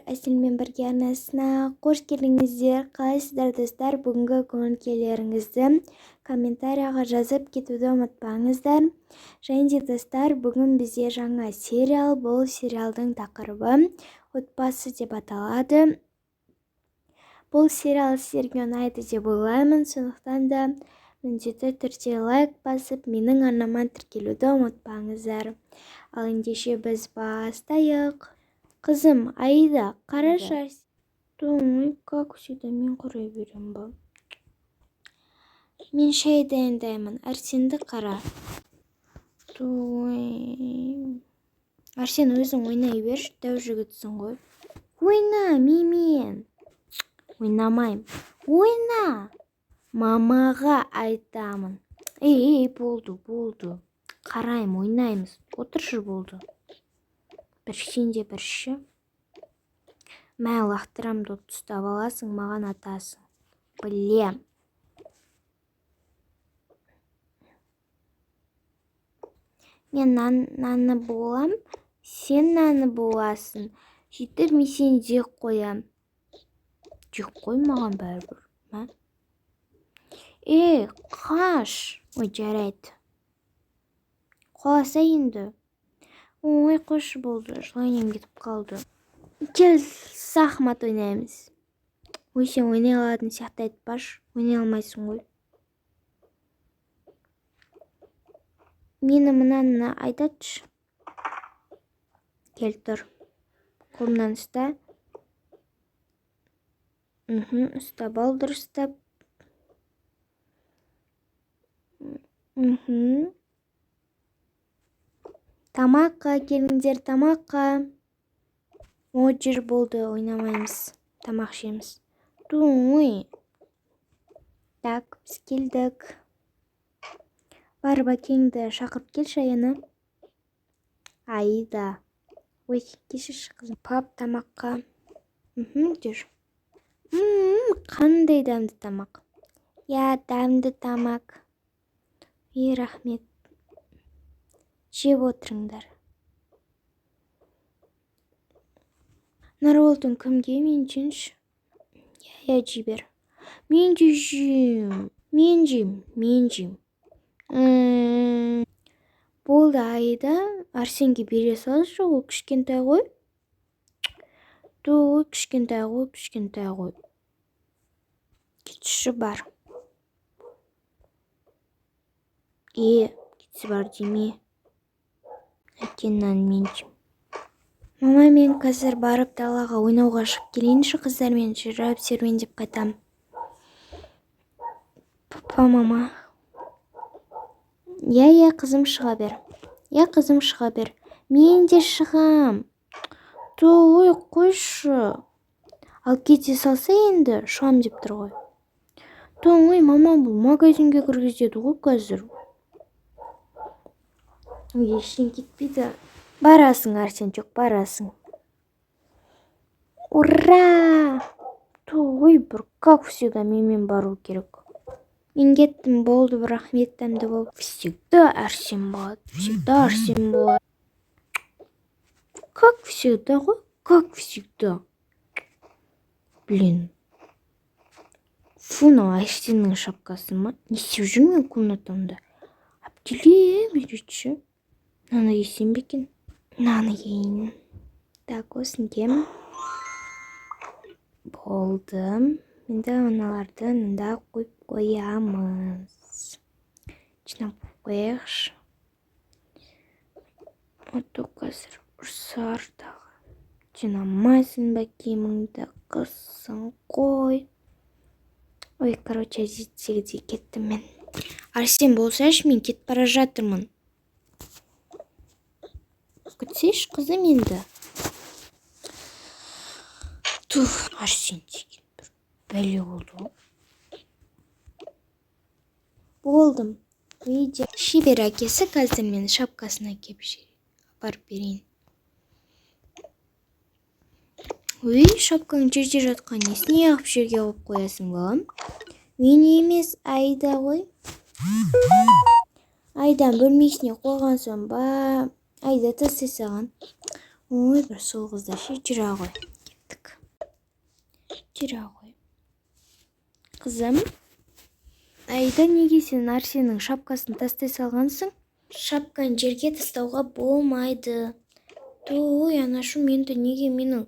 Әселмен бірге арнасына қош келдіңіздер. Қалайсыздар достар? Бүгінгі көңіл-күйлеріңізді комментарияға жазып кетуді ұмытпаңыздар. Және де достар, бүгін бізде жаңа сериал. Бұл сериалдың тақырыбы отбасы деп аталады. Бұл сериал сіздерге ұнайды деп ойлаймын. Сондықтан да міндетті түрде лайк басып, менің арнама тіркелуді ұмытпаңыздар. Ал ендеше біз бастайық. Қызым, Аида, қарашы. Ой, как всегда, мен қарай берем ба? Мен шай дайындаймын. Арсенді қара. Ой. Арсен, өзің ойнай берші, дәу жігітсің ғой. Ойна, мен. Ойнамайым. Ойна. Мамаға айтамын. Ей, болды. Қарайым, ойнаймыз. Отыршы болды. Бір сен де бірші. Мә лақтырам доп ұстап аласың, маған атасың. Білем. Мен наны болам, сен наны боласың. Жетіп мен сен жек қоям. Жек қой маған бәрібір. Қаш. Ой, жарайды. Қоласа енді. Ой, қош болды. Жылайнем кетіп қалды. Кел, шахмат ойнаймыз. Ой, сен ойнай алатын сияқты айтпаш. Ойнай алмайсың ғой. Мені мынаны айтатшы. Кел тұр. Қолымнан ұста. Ұстап ал, дұрыстап. Тамаққа келіңдер, тамаққа. О, жер болды, ойнамаймыз. Тамақ жеміз. Ой. Так, біз келдік. Бар бәкеңді шақырып кел шаяны. Аида. Ой, кешірші қызым. Пап, тамаққа. Жүр. Қандай дәмді тамақ. Я, дәмді тамақ. Рахмет. Жеп отырыңдар. Наролдың кімге? Мен жінші? Я, жібер. Мен де жем. Мен жем. Болды, Аида. Арсенге бере салшы, ол кішкентай ғой. Кішкентай ғой. Кетші бар. Кетші бар деме. Әкеннен мен жем. Мама, мен қазір барып далаға ойнауға шығып келейінші, қыздармен жүріп серуендеп қайтам. Папа, мама. Я, қызым шыға бер. Мен де шығам. Ой, қойшы. Ал кете салса енді, шығам деп тұр ғой. Ой, мама, бұл магазинге кіргізеді ғой қазір. Ештен кетпейді. Барасың, Арсен, жоқ, барасың. Ура! Ой, бір как всегда менімен бару керек. Мен кеттім, болды, бір рахмет дәмді болып. Всегда Арсен болады. Как всегда ғой? Как всегда. Блин. Фу, Арсеннің шапкасы ма? Не істеп жүрмін комнатамда? Әптеле беретші. Наны есен бекен. Наны ейін. Так, осын кем. Болды. Енді аналарды нында қойып қоямыз. Жинап қойықшы. Ото қазір ұрсардағы. Жинамайсың бәкеміңді қысын қой. Ой, короче, әзетсегіде кеттім мен. Арсен болсашы, мен кетіп бара жатырмын. Күтсеш, қызым енді. Арсен деген бір бәле болды. Болдым. Шебер әкесі қазір мен шапкасына кеп апарып берейін. Ой, шапкаң жерде жатқан несіне ағып жерге қойып қоясың балам? Мен емес, Аида ғой. Айдан бөлмесіне қойған соң ба, Аида тастай саған. Ой, бір сол қызда жүре ғой. Кеттік. жүре ғой. Қызым, Айда, неге сен Арсеннің шапкасын тастай салғансың? Шапканы жерге тастауға болмайды. Той, анашу менді неге менің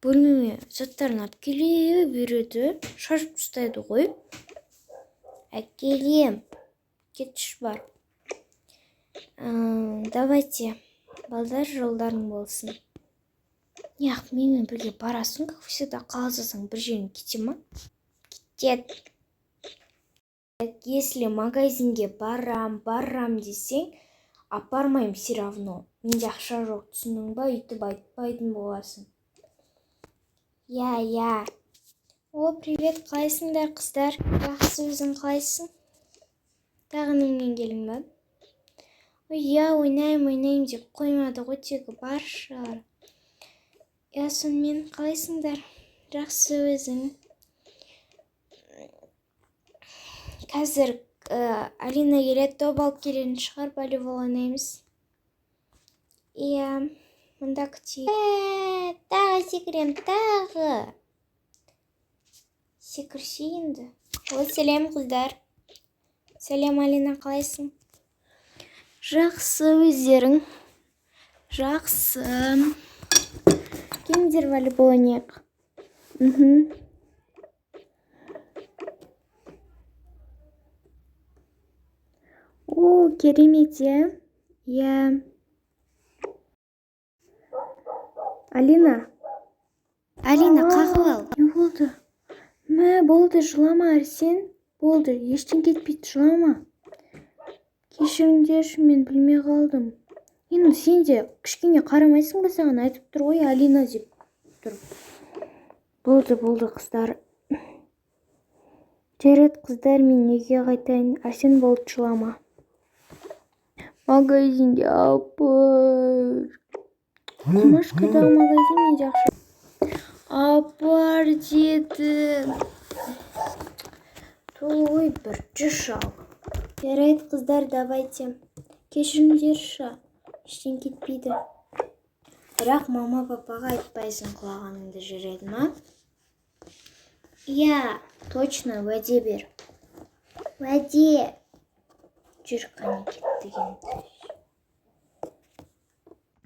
бөлмеме заттарын алып келе береді? Шашып тастайды ғой. Әкелем. Кетіш бар. Давайте, балдар, жолдарың болсын. Неғып менімен бірге барасың, как всегда қаласың, бір жерің кете ма? Кет. Если магазинге барам десең, апармайым все равно. Менде ақша жоқ, түсінің ба, үйтіп айтпайтын боласың. Я. О, привет, қалайсыңдар, қыздар? Жақсы, өзің қалайсың? Тағы немен келің ба? Ой, я, ойнайым деп қоймады ғой, тегі бар шығар. Я, сонымен қалайсыңдар? Жақсы, өзің. Қазір Алина келеді, доп алып келетін шығар, волейбол ойнаймыз. Иә, мұнда күтейік. Тағы секірем, тағы. Секірсе енді. Ой, сәлем, қыздар. Сәлем, Алина, қалайсың? Жақсы, өздерің. Жақсы. Келіңдер волейбол ойнайық. О, керемет, иә. Алина, қағып ал. Не болды? Болды, жылама, Арсен. Болды, ештен кетпейді, жылама. Кешіріңдерші, мен білмей қалдым. Енді сен де кішкене қарамайсың ба, саған айтып тұр ғой, Алина деп тұр. Болды, қыздар. Жарет, қыздар, мен неге қайтайын? Арсен, болды, жылама. Магазинге апар. Құмаш, қайдағы магазин, мен жақшы. Апар деді. Той, бір жүшал. Жарайды, қыздар, давайте. Кешіріңдерші, ештен кетпейді. Бірақ мама папаға айтпайсың, құлағаныңды, жарайды ма? Я, точно, уәде бер. Уәде. Жүр, қане кетті енді.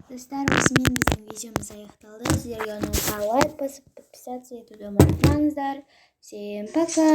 Достар, осымен біздің видеомыз аяқталды. Сіздерге ұнаса лайк басып, подписаться етуді ұмытпаңыздар. Всем пока!